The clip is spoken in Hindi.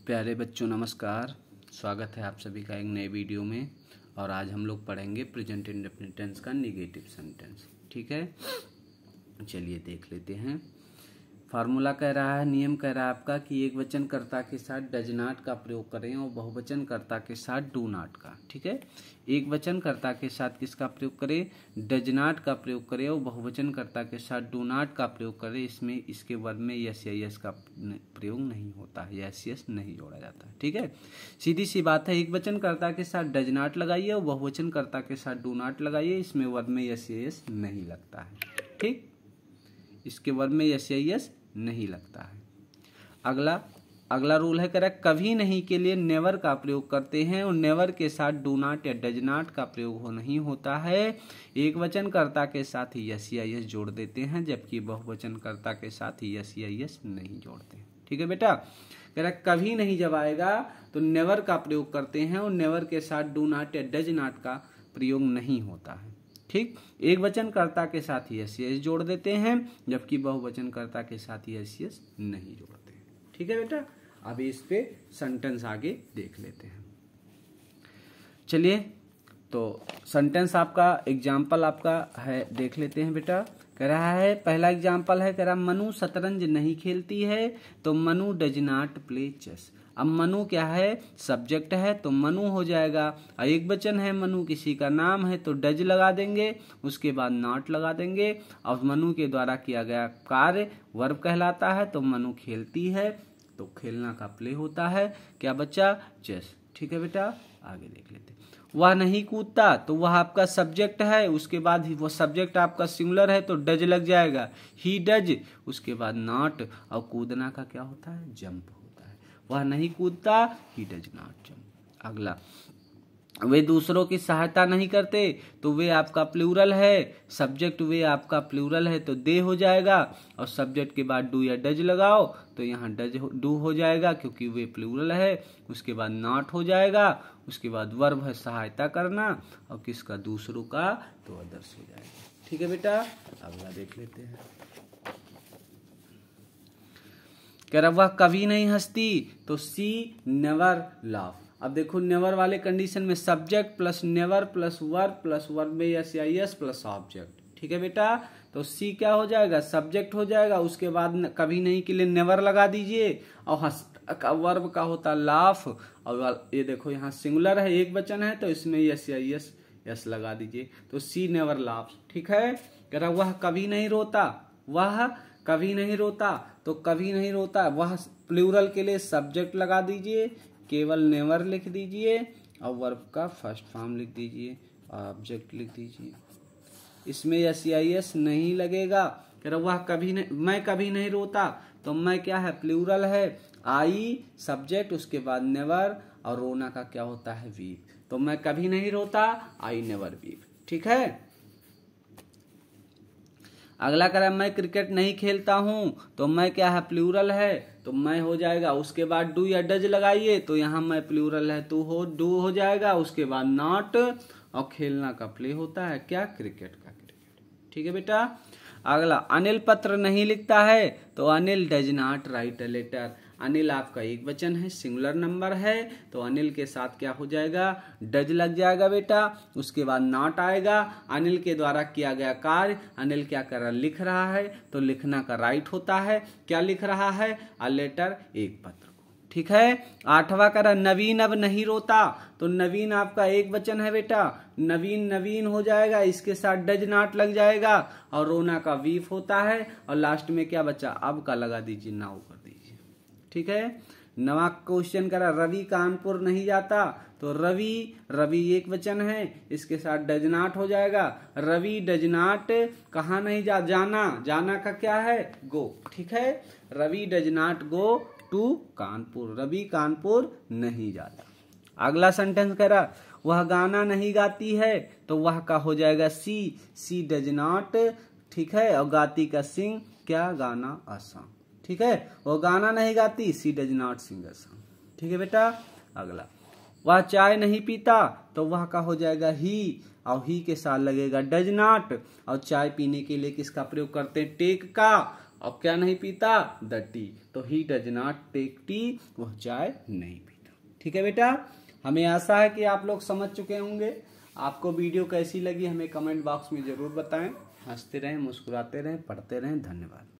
प्यारे बच्चों नमस्कार। स्वागत है आप सभी का एक नए वीडियो में। और आज हम लोग पढ़ेंगे प्रेजेंट इंडेफिनिट टेंस का नेगेटिव सेंटेंस। ठीक है, चलिए देख लेते हैं। फार्मूला कह रहा है, नियम कह रहा है आपका कि एक वचन कर्ता के साथ डज नॉट का प्रयोग करें और बहुवचन कर्ता के साथ डू नॉट का। ठीक है, एक वचन कर्ता के साथ किसका प्रयोग करें? डज नॉट का प्रयोग करें और बहुवचन कर्ता के साथ डू नॉट का प्रयोग करें। इसमें इसके वर्ब में यस या यस का प्रयोग नहीं होता है, यस यस नहीं जोड़ा जाता है। ठीक है, सीधी सी बात है। एक वचन कर्ता के साथ डज नॉट लगाइए और बहुवचन कर्ता के साथ डू नॉट लगाइए। इसमें वर्ब में यस या यस नहीं लगता है। ठीक, इसके वर्ब में यस या यस नहीं लगता है। अगला रूल है, कह रहा है कभी नहीं के लिए नेवर का प्रयोग करते हैं और नेवर के साथ डू नॉट या डज नॉट का प्रयोग नहीं होता है। एक वचन कर्ता के साथ यस या यस जोड़ देते हैं, जबकि बहुवचन कर्ता के साथ यस या यस नहीं जोड़ते हैं। ठीक है बेटा, कह रहा है कभी नहीं जब आएगा तो नेवर का प्रयोग करते हैं और नेवर के साथ डू नॉट या डज नॉट का प्रयोग नहीं होता है। ठीक, एक वचन कर्ता के साथ यस यस जोड़ देते हैं, जबकि बहुवचन कर्ता के साथ यस यस नहीं जोड़ते हैं। ठीक है बेटा, अभी इस पे सेंटेंस आगे देख लेते हैं। चलिए, तो सेंटेंस आपका एग्जाम्पल आपका है, देख लेते हैं बेटा। कह रहा है, पहला एग्जाम्पल है, कह रहा मनु शतरंज नहीं खेलती है, तो Manu does not play chess. अब मनु क्या है? सब्जेक्ट है, तो मनु हो जाएगा। एक वचन है, मनु किसी का नाम है, तो डज लगा देंगे, उसके बाद नॉट लगा देंगे। और मनु के द्वारा किया गया कार्य वर्ब कहलाता है, तो मनु खेलती है, तो खेलना का प्ले होता है। क्या बच्चा? चेस। ठीक है बेटा, आगे देख लेते हैं। वह नहीं कूदता, तो वह आपका सब्जेक्ट है, उसके बाद ही वो सब्जेक्ट आपका सिंगुलर है, तो डज लग जाएगा, ही डज, उसके बाद नॉट। और कूदना का क्या होता है? जंप होता है। वह नहीं कूदता, ही डज नॉट जंप। अगला, वे दूसरों की सहायता नहीं करते, तो वे आपका प्लूरल है, सब्जेक्ट वे आपका प्लूरल है, तो दे हो जाएगा। और सब्जेक्ट के बाद डू या डज लगाओ, तो यहाँ डू हो जाएगा क्योंकि वे प्लूरल है। उसके बाद नॉट हो जाएगा, उसके बाद वर्ब है सहायता करना, और किसका? दूसरों का, तो अदर्स हो जाएगा। ठीक है बेटा, अगला देख लेते हैं। कह रहा वह कभी नहीं हंसती, तो सी नेवर लाफ। अब देखो, नेवर वाले कंडीशन में subject plus never plus verb में यस या यस प्लस ऑब्जेक्ट। ठीक है बेटा, तो सी क्या हो जाएगा? सब्जेक्ट हो जाएगा। उसके बाद कभी नहीं के लिए नेवर लगा दीजिए, और वर्ब का होता लाफ। और ये देखो, यहाँ सिंगुलर है, एक वचन है, तो इसमें यस या यस लगा दीजिए, तो सी नेवर लाफ। ठीक है, कह रहा वह कभी नहीं रोता, वह कभी नहीं रोता, तो कभी नहीं रोता, वह प्लूरल के लिए सब्जेक्ट लगा दीजिए, केवल नेवर लिख दीजिए, और वर्ब का फर्स्ट फॉर्म लिख दीजिए, ऑब्जेक्ट लिख दीजिए। इसमें यस या यस नहीं लगेगा। कह रहा वह कभी नहीं, मैं कभी नहीं रोता, तो मैं क्या है? प्लूरल है, आई सब्जेक्ट, उसके बाद नेवर, और रोना का क्या होता है? वीप। तो मैं कभी नहीं रोता, आई नेवर वीप। ठीक है, अगला कह रहा है मैं क्रिकेट नहीं खेलता हूं, तो मैं क्या है? प्लूरल है, तो मैं हो जाएगा। उसके बाद डू या डज लगाइए, तो यहाँ मैं प्लूरल है, डू हो जाएगा। उसके बाद नॉट, और खेलना का प्ले होता है क्या? क्रिकेट का क्रिकेट। ठीक है बेटा, अगला, अनिल पत्र नहीं लिखता है, तो Anil does not write a letter. Anil आपका एक वचन है, सिंगुलर नंबर है, तो अनिल के साथ क्या हो जाएगा? डज लग जाएगा बेटा। उसके बाद नॉट आएगा। अनिल के द्वारा किया गया कार्य, अनिल क्या कर रहा? लिख रहा है, तो लिखना का राइट होता है। क्या लिख रहा है? अ लेटर, एक पत्र को। ठीक है, आठवां करा नवीन अब नहीं रोता, तो नवीन आपका एक वचन है बेटा, नवीन हो जाएगा, इसके साथ डज नॉट लग जाएगा, और रोना का वीफ होता है, और लास्ट में क्या बचा? अब का लगा दीजिए, नाउ कर दीजिए। ठीक है, नवा क्वेश्चन करा रवि कानपुर नहीं जाता, तो रवि एक वचन है, इसके साथ डज नॉट हो जाएगा। रवि डज नॉट कहाँ नहीं जाना का क्या है? गो। ठीक है, Ravi does not go to Kanpur, Ravi Kanpur नहीं जाता। अगला सेंटेंस कह रहा वह गाना नहीं गाती है, तो वह का हो जाएगा सी डज नॉट। ठीक है, और गाती का सिंग, क्या? गाना अ सॉन्ग। ठीक है, वो गाना नहीं गाती, she does not sing a song. ठीक है बेटा, अगला, वह चाय नहीं पीता, तो वह का हो जाएगा ही, और ही के साथ लगेगा डज नॉट। और चाय पीने के लिए किसका प्रयोग करते हैं? टेक का, अब क्या नहीं पीता? The tea. तो he does not take tea, वह चाय नहीं पीता। ठीक है बेटा, हमें आशा है कि आप लोग समझ चुके होंगे। आपको वीडियो कैसी लगी हमें कमेंट बॉक्स में जरूर बताएं। हंसते रहें, मुस्कुराते रहें, पढ़ते रहें। धन्यवाद।